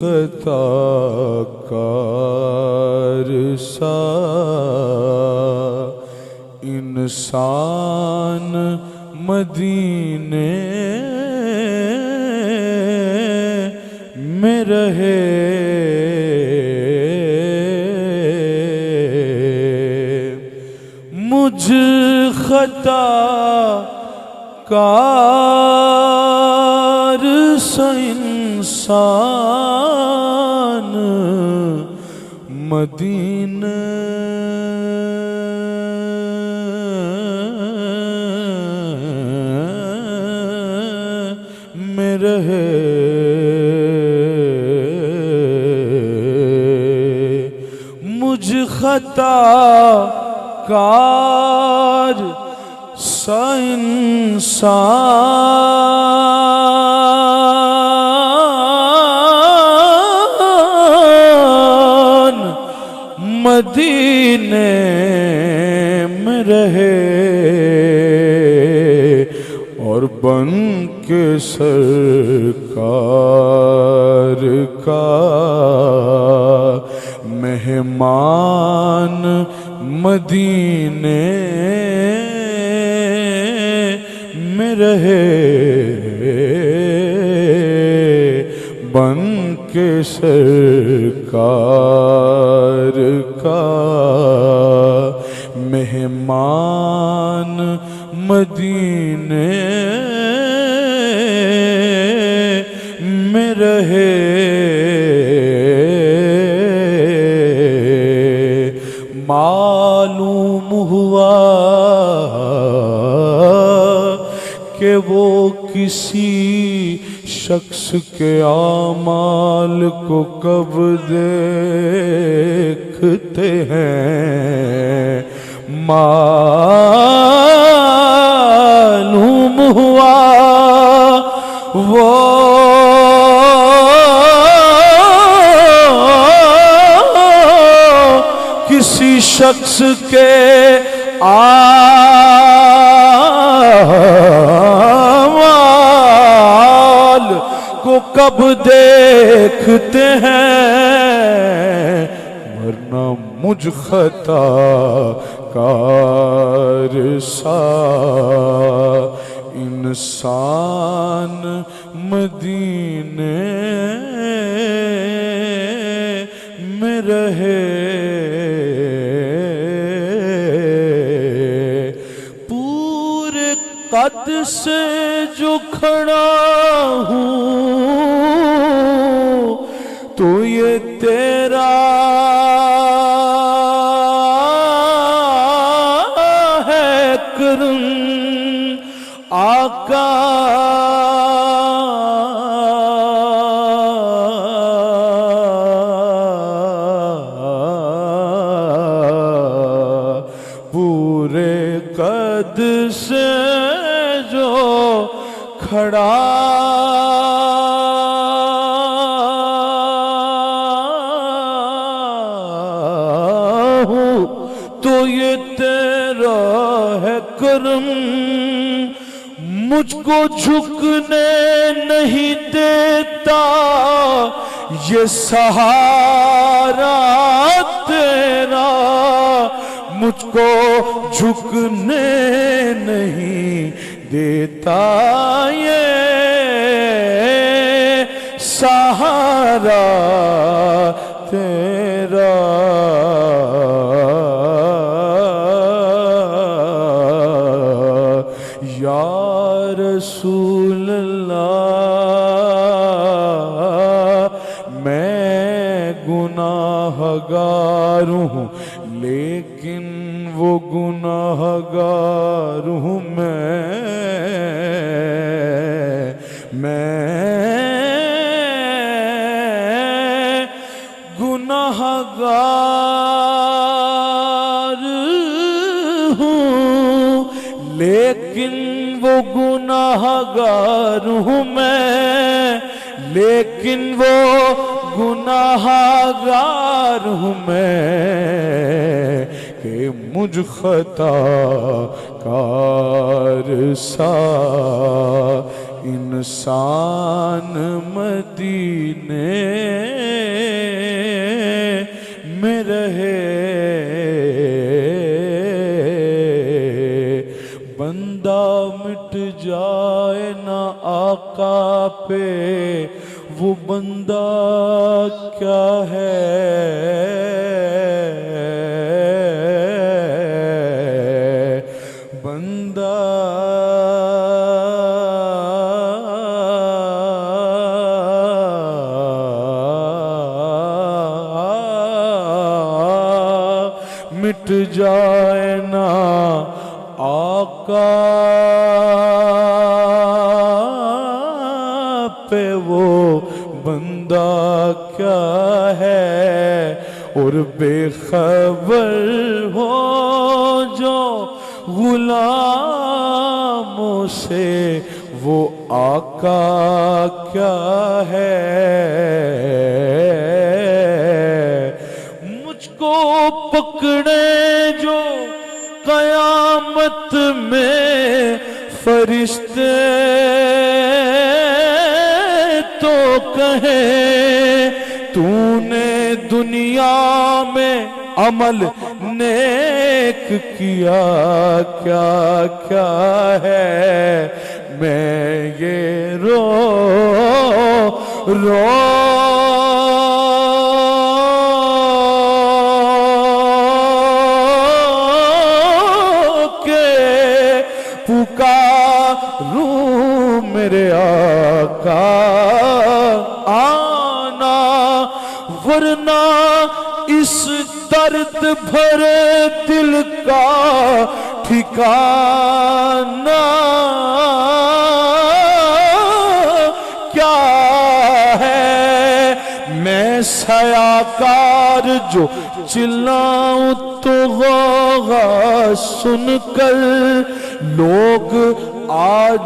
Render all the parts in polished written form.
خطا کار سا انسان مدینے میں رہے، مجھ خطا کار سا انسان مدینے میں رہے، مجھ خطا کار سا انسان مدینے میں رہے، اور بن کے سرکار کا مہمان مدینے میں رہے، بن کے سرکار کا مہمان مدینے میں رہے، معلوم ہوا کہ وہ کسی شخص کے اعمال کو کب دیکھتے ہیں، معلوم ہوا وہ کسی شخص کے اعمال کو کب دیکھتے ہیں، ورنہ مجھ خطا کار سا انسان مدینے میں رہے، پورے قد سے جو کھڑا ہوں تو یہ تیرا ہے کرم آقا، پورے قد سے جو کھڑا ہوں تو یہ تیرا ہے کرم، مجھ کو جھکنے نہیں دیتا یہ سہارا تیرا، مجھ کو جھکنے نہیں دیتا یہ سہارا تیرا، یا رسول اللہ میں گناہ گار ہوں، لیکن وہ گناہ گار ہوں میں گناہ گار ہوں، لیکن وہ گناہ گار ہوں میں، لیکن وہ گناہ گار ہوں میں، کہ مجھ خطا کار سا انسان مدینے میں رہے، بندہ مٹ جائے نہ آقا پہ، وہ بندہ کیا ہے؟ بندہ مٹ جائے نا آقا پہ، وہ بندہ کیا ہے؟ اور بے خبر ہو جو غلاموں سے، وہ آقا کیا ہے؟ مجھ کو پکڑے جو قیامت میں فرشتے تو کہیں تو نے دنیا میں عمل نیک کیا کیا کیا ہے؟ میں یہ رو کے پکاروں میرے آقا، آنا ورنہ اس درد بھرے دل کا ٹھکانہ کیا ہے؟ میں سیاکار جو چلاؤں تو غوغا سن کر لوگ آ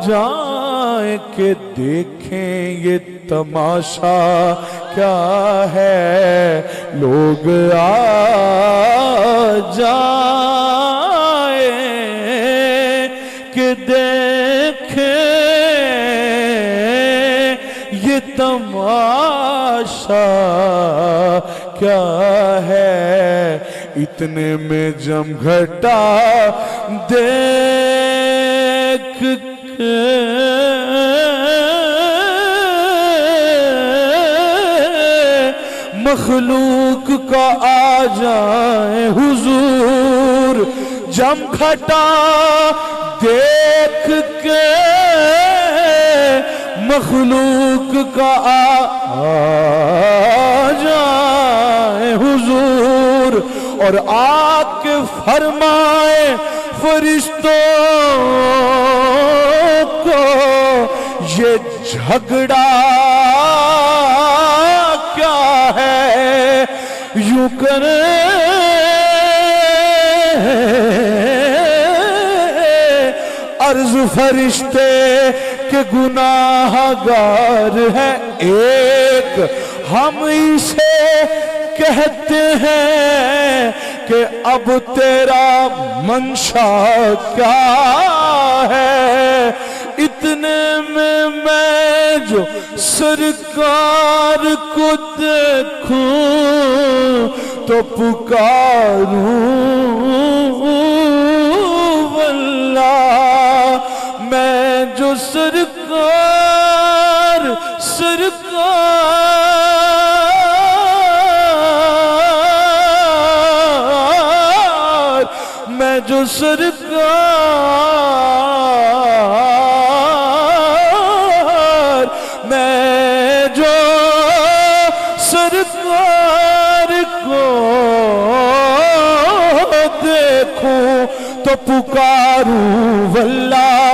جائیں کہ دیکھیں یہ تماشا کیا ہے؟ لوگ آ جائیں کہ دیکھیں یہ تماشا کیا ہے؟ اتنے میں جم گھٹا دیکھ کے مخلوق کا آ جائے حضور، جم گھٹا دیکھ کے مخلوق کا آ جائے حضور، اور آ کے فرمائے فرشتوں کو یہ جھگڑا کیا ہے؟ یوں کرے عرض فرشتے کہ گناہ گار ہے ایک، ہم اسے کہتے ہیں کہ اب تیرا منشا کیا ہے؟ اتنے میں جو سرکار کو دیکھوں تو پکاروں واللہ، میں جو سرکار میں جو سرکار کو دیکھوں تو پکاروں واللہ،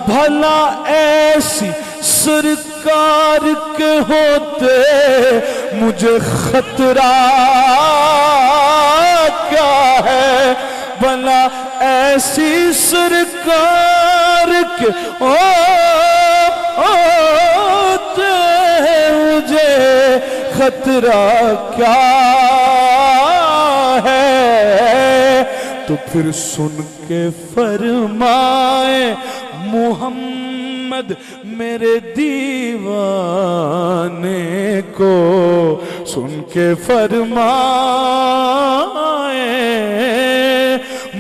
بھلا ایسی سرکار کے ہوتے مجھے خطرہ کیا ہے؟ بھلا ایسی سرکار کے ہوتے مجھے خطرہ کیا ہے؟ تو پھر سن کے فرمائے محمد محمد میرے دیوانے کو سن کے فرمائے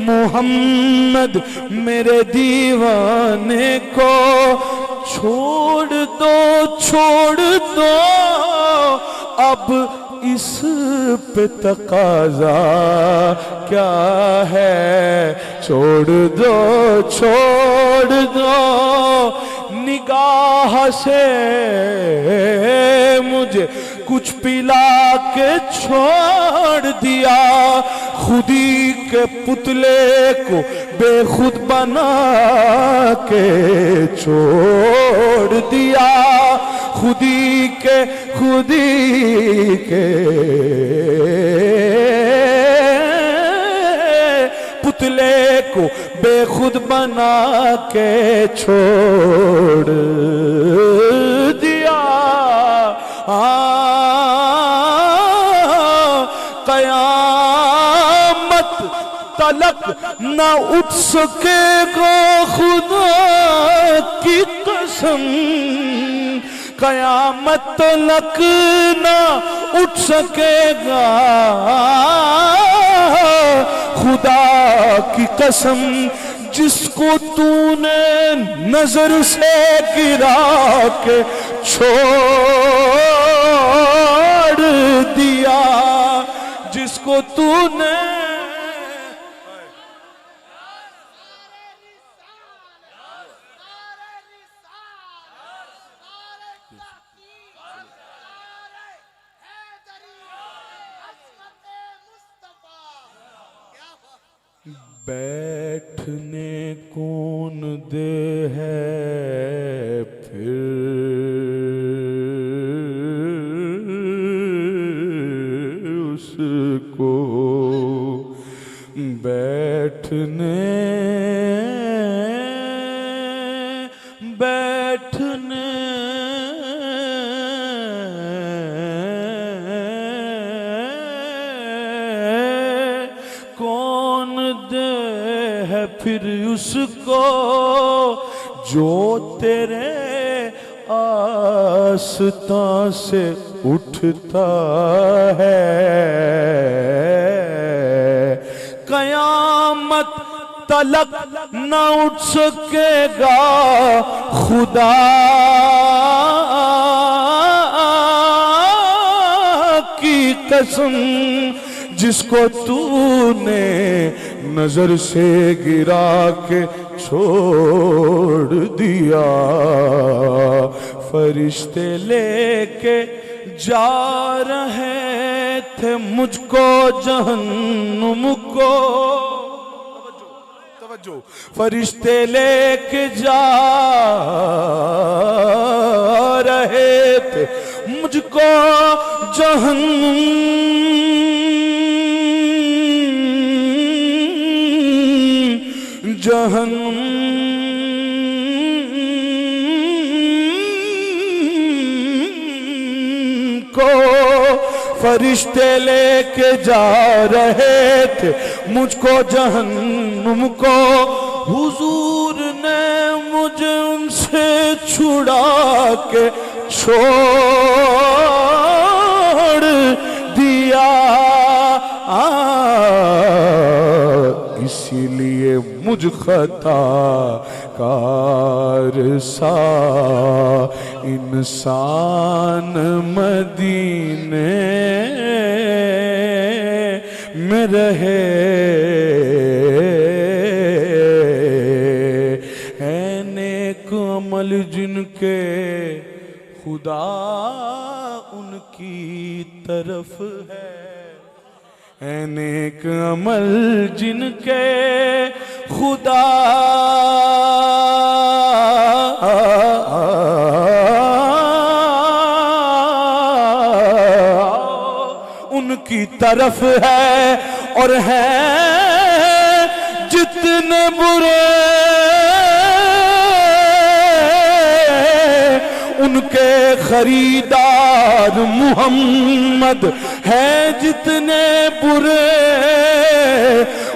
محمد میرے دیوانے کو چھوڑ دو اب اس پہ تقاضا کیا ہے چھوڑ دو نگاہ سے مجھے کچھ پلا کے چھوڑ دیا خودی کے پتلے کو بے خود بنا کے چھوڑ دیا خودی کے پتلے کو بے خود بنا کے چھوڑ دیا قیامت تلک نہ اٹھ سکے گا خدا کی قسم قیامت تلک نہ اٹھ سکے گا خدا کی قسم جس کو تو نے نظر سے گرا کے چھوڑ دیا جس کو تو نے بیٹھنے کون دے ہے پھر اس کو بیٹھنے کون دے ہے پھر اس کو جو تیرے آستاں سے اٹھتا ہے قیامت تلک نہ اٹھ سکے گا خدا کی قسم جس کو تو نے نظر سے گرا کے چھوڑ دیا فرشتے لے کے جا رہے تھے مجھ کو جہنم کو توجہ فرشتے لے کے جا رہے تھے مجھ کو جہنم کو فرشتے لے کے جا رہے تھے مجھ کو جہنم کو حضور نے مجھے ان سے چھڑا کے چھوڑ دیا اسی لیے مجھ خطا کار سا انسان مدینے میں رہے اے نیک عمل جن کے خدا ان کی طرف ہے اے نیک عمل جن کے خدا ان کی طرف ہے اور ہے جتنے برے ان کے خریدار محمد ہے جتنے برے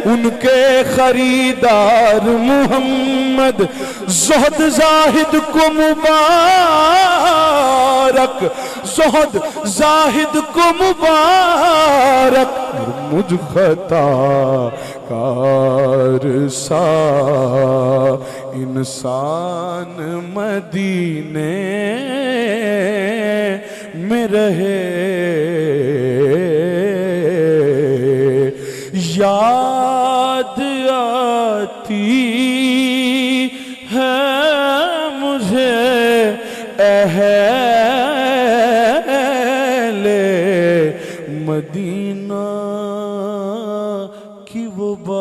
ان کے خریدار محمد زہد زاہد کو مبارک زہد زاہد کو مبارک مجھ خطا کار سا انسان مدینے میں رہے یاد آتی ہے مجھے اہل مدینہ کی وہ بات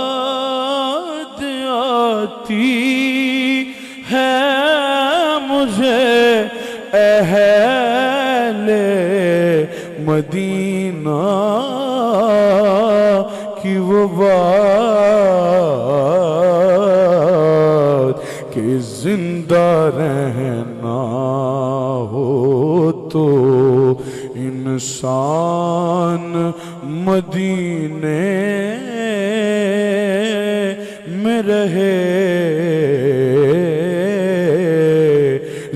یاد آتی ہے مجھے اہل مدینہ کی وہ بات کہ زندہ رہنا ہو تو انسان مدینے میں رہے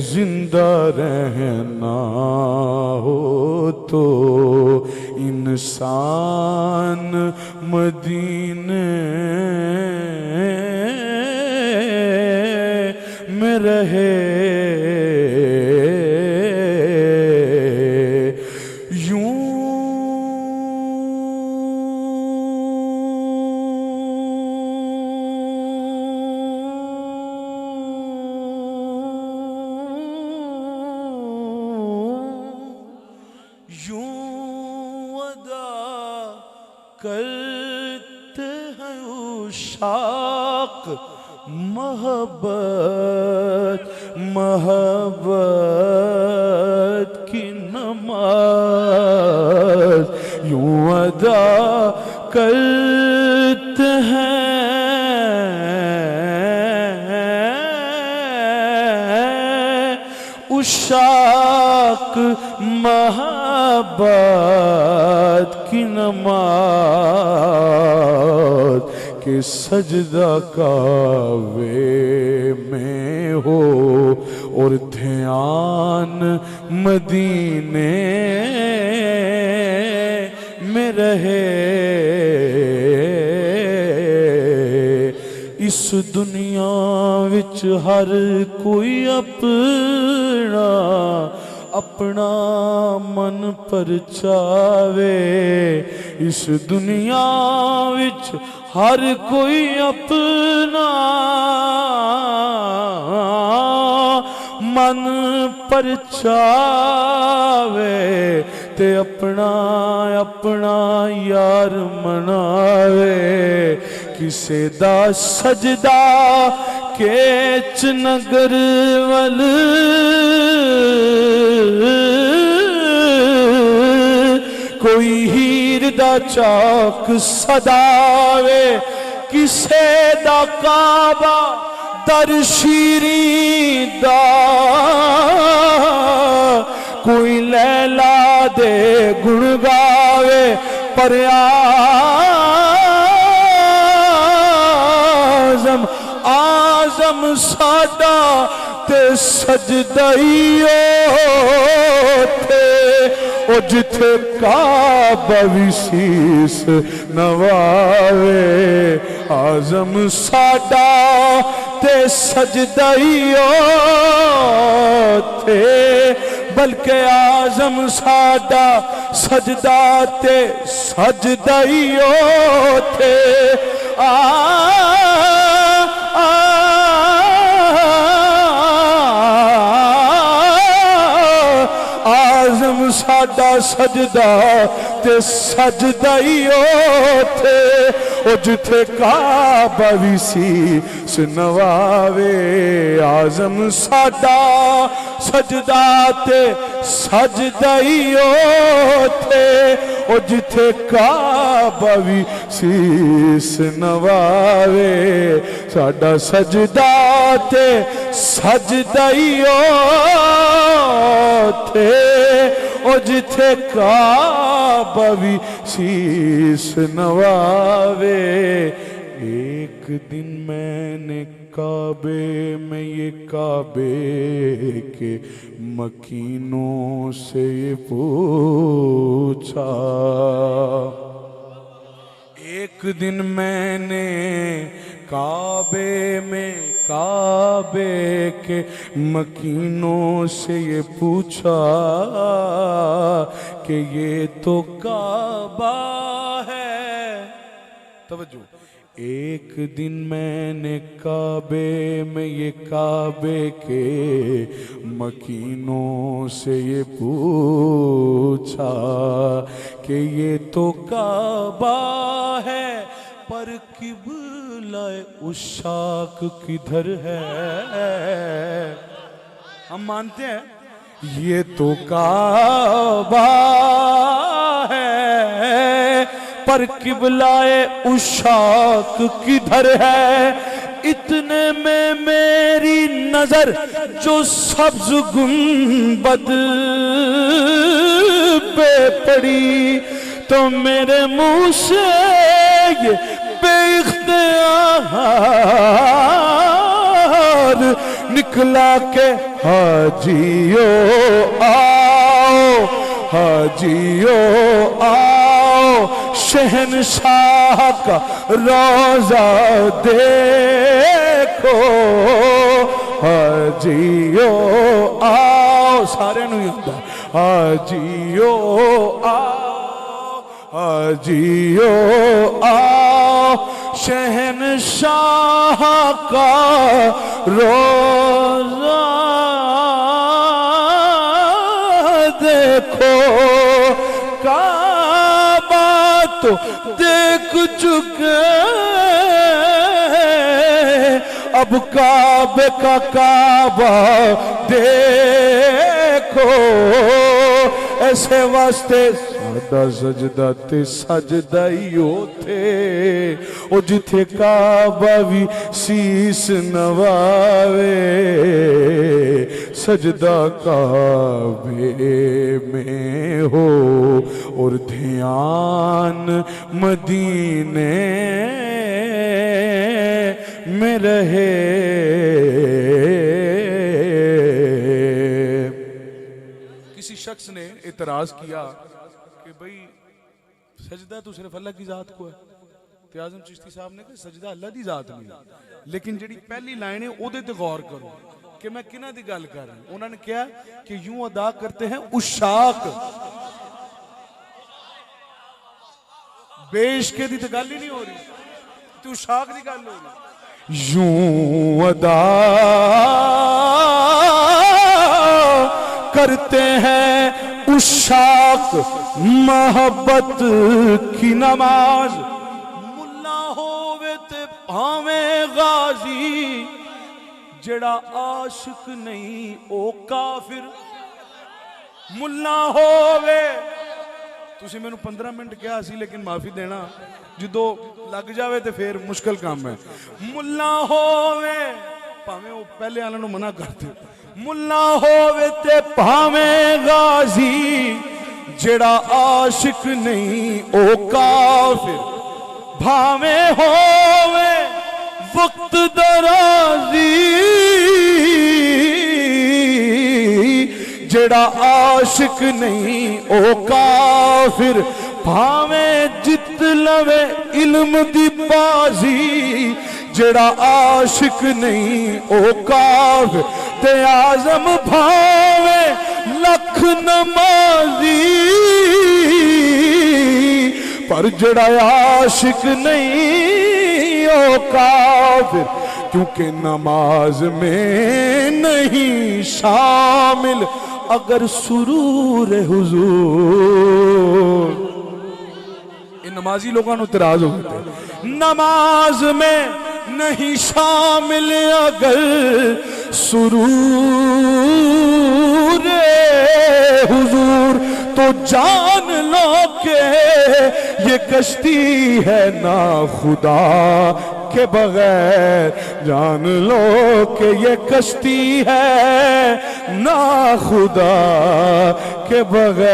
زندہ رہنا ہو تو انسان مدینے میں رہے کرتے ہیں عشاق محبت محبت کی نماز یوں ادا کرتے ہیں عشاق محبت کی نماز کہ سجدہ کعبے میں ہو اور دھیان مدینے میں رہے اس دنیا وچ ہر کوئی اپنا اپنا من پرچاوے اس دنیا وچ ہر کوئی اپنا من پرچاوے تے اپنا اپنا یار مناوے کسے دا سجدہ کیچ نگر ول کوئی ہیر دا چاک صداوے کسے دا کعبہ در شیریں دا کوئی لیلا دے گن گاوے پر آزم ساڈا تے سجدائیو تھے او جتھے کعبہ وی سیس نواوے آزم ساڈا تے سجدائیو تھے بلکہ آزم ساڈا سجدہ تے سجدائیو تھے آزم ساڈا سجدہ تے سجدائیو تھے او جتھے کعبہ وی سیس نواوے آزم ساڈا سجدہ تے سجدائیو تھے او جتھے کعبہ وی سیس نواوے ساڈا سجدہ تے سجدائیو تھے او جتھے کعبہ بھی شیش نواوے ایک دن میں نے کعبے میں یہ کعبے کے مکینوں سے یہ پوچھا ایک دن میں نے کعبے میں کعبے کے مکینوں سے یہ پوچھا کہ یہ تو کعبہ ہے توجہ ایک دن میں نے کعبے میں یہ کعبے کے مکینوں سے یہ پوچھا کہ یہ تو کعبہ ہے پر قبلہ عشاق کدھر ہے ہم مانتے ہیں یہ تو کعبہ ہے پر قبلہ عشاق کدھر ہے اتنے میں میری نظر جو سبز گنبد پہ پڑی تو میرے منہ سے یہ بے اختیار نکلا کہ حاجیو آؤ حاجیو آؤ شہنشاہ کا روضہ دیکھو حاجیو آؤ سارے نو یاد ہے حاجیو آؤ حاجیو آؤ شہنشاہ کا روضہ دیکھو کعبہ تو دیکھ چکے اب کعبے کا کعبہ دیکھو ایسے واسطے سادہ سجدہ تے سجدائیو تھے او جتھے کعبہ بھی سیس نواوے سجدہ کعبے میں ہو اور دھیان مدینے میں رہے کسی شخص نے اعتراض کیا کہ بھئی سجدہ تو صرف اللہ کی ذات کو ہے تو اعظم چشتی صاحب نے کہا سجدہ اللہ دی ذات میں لیکن جڑی پہلی لائن ہے او دے تے غور کرو کہ میں کنہ دی گل کر رہا ہوں انہوں نے کیا کہ یوں ادا کرتے ہیں عشاق بے عشقے دی تے گل ہی نہیں ہو رہی تو عشاق دی گل ہو رہی یوں ادا کرتے ہیں عشاق محبت کی نماز ملا ہووے تے بھاویں غازی جڑا عاشق نہیں او کافر ملا ہووے تسی میں نے 15 منٹ کیا سی لیکن معافی دینا جدو لگ جاوے تے پھر مشکل کام ہے ملا ہووے پاویں وہ پہلے آنے نو منع کرتے ملا ہووے تے پاویں غازی جڑا عاشق نہیں او کافر بھاویں ہووے وقت درازی جڑا عاشق نہیں او کافر بھاویں جت لوے علم دی بازی جڑا عاشق نہیں او کافر تے اعظم بھاویں لکھ نمازی پر جڑا عاشق نہیں او کافر کیونکہ نماز میں نہیں شامل اگر سرور حضور ان نمازی لوگوں نے اعتراض ہوتے ہیں نماز میں نہیں شامل اگر سرور حضور تو جان لو کہ یہ کشتی ہے نا خدا کے بغیر جان لو کہ یہ کشتی ہے نا خدا کے بغیر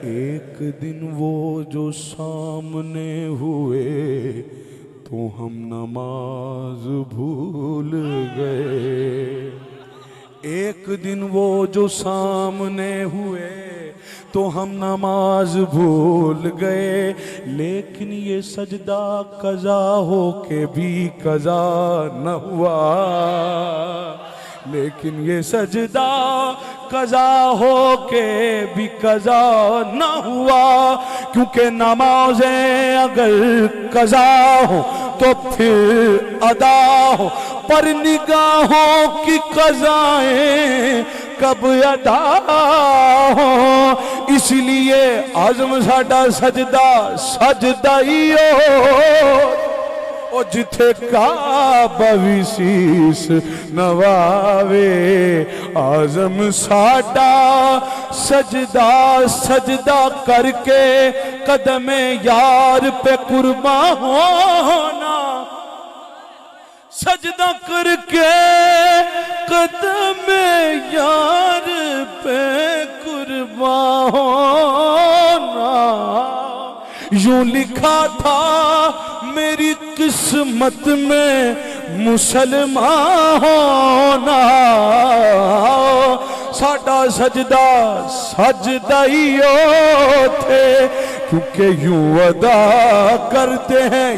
ایک دن وہ جو سامنے ہوئے تو ہم نماز بھول گئے ایک دن وہ جو سامنے ہوئے تو ہم نماز بھول گئے لیکن یہ سجدہ قضا ہو کے بھی قضا نہ ہوا لیکن یہ سجدہ قضا ہو کے بھی قضا نہ ہوا کیونکہ نمازیں اگر قضا ہو تو پھر ادا ہو پر نگاہوں کی قضائیں کب ادا ہو اس لیے عزم ساڈا سجدہ ہی ہو او جتھے کعبہ وی سیس نواوے عزم ساڈا سجدہ کر کے قدم یار پہ قربان ہونا سجدہ کر کے قدم یار پہ قربان ہونا یوں لکھا تھا میری قسمت میں مسلمان ہونا ساڈا سجدہ ہی تھے کیونکہ یوں ادا کرتے ہیں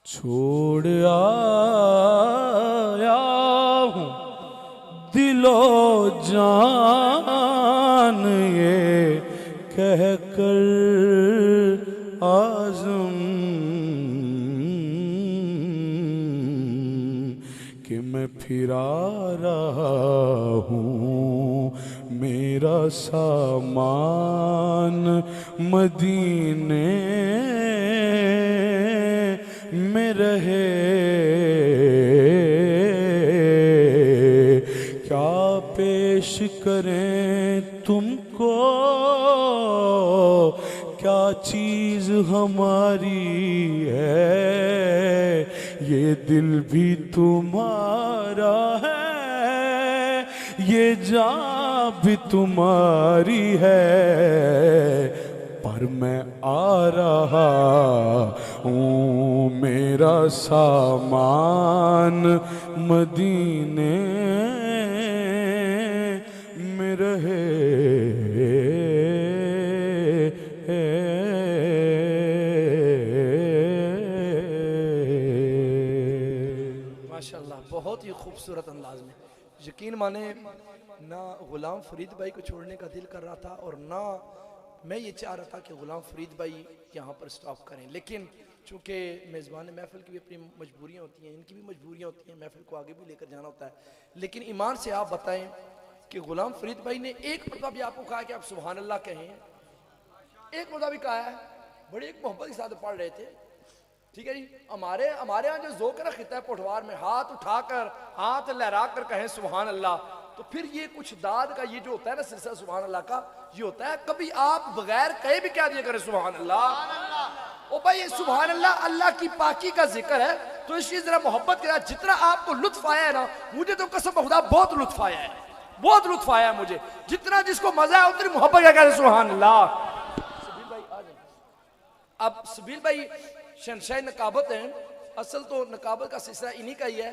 چھوڑ آیا ہوں دل و جان یہ کہہ کر عزم کہ میں پھرا رہا ہوں میرا سامان مدینے میں رہے کیا پیش کریں تم کو کیا چیز ہماری ہے یہ دل بھی تمہارا ہے یہ جان بھی تمہاری ہے پر میں آ رہا ہوں میرا سامان مدینے میں رہے ماشاءاللہ بہت ہی خوبصورت انداز میں یقین مانے نہ غلام فرید بھائی کو چھوڑنے کا دل کر رہا تھا اور نہ میں یہ چاہ رہا تھا کہ غلام فرید بھائی یہاں پر سٹاپ کریں لیکن چونکہ میزبان محفل کی بھی اپنی مجبوریاں ہوتی ہیں ان کی بھی مجبوریاں ہوتی ہیں محفل کو آگے بھی لے کر جانا ہوتا ہے لیکن ایمان سے آپ بتائیں کہ غلام فرید بھائی نے ایک مرتبہ بھی آپ کو کہا کہ آپ سبحان اللہ کہیں ایک مرتبہ بھی کہا ہے بڑی ایک محبت کے ساتھ پڑھ رہے تھے ٹھیک ہے جی ہمارے ہاں جو ذوق رکھتا ہے پٹوار میں ہاتھ اٹھا کر ہاتھ لہرا کر کہیں سبحان اللہ تو پھر یہ کچھ داد کا یہ جو ہوتا ہے نا سلسلہ سبحان اللہ کا یہ ہوتا ہے کبھی آپ بغیر کہے بھی کہہ دیا کریں سبحان اللہ او بھائی سبحان اللہ اللہ کی پاکی کا ذکر ہے تو اس چیز ذرا محبت کے ساتھ جتنا آپ کو لطف آیا ہے نا مجھے تو قسم خدا بہت لطف آیا ہے بہت لطف آیا ہے مجھے جتنا جس کو مزہ ہے اتنی محبت کیا کہہ رہے سبحان اللہ سبیل بھائی آ جائیں اب سبیل بھائی شہنشاہ نقابت ہیں اصل تو نقابت کا سلسلہ انہی کا ہی ہے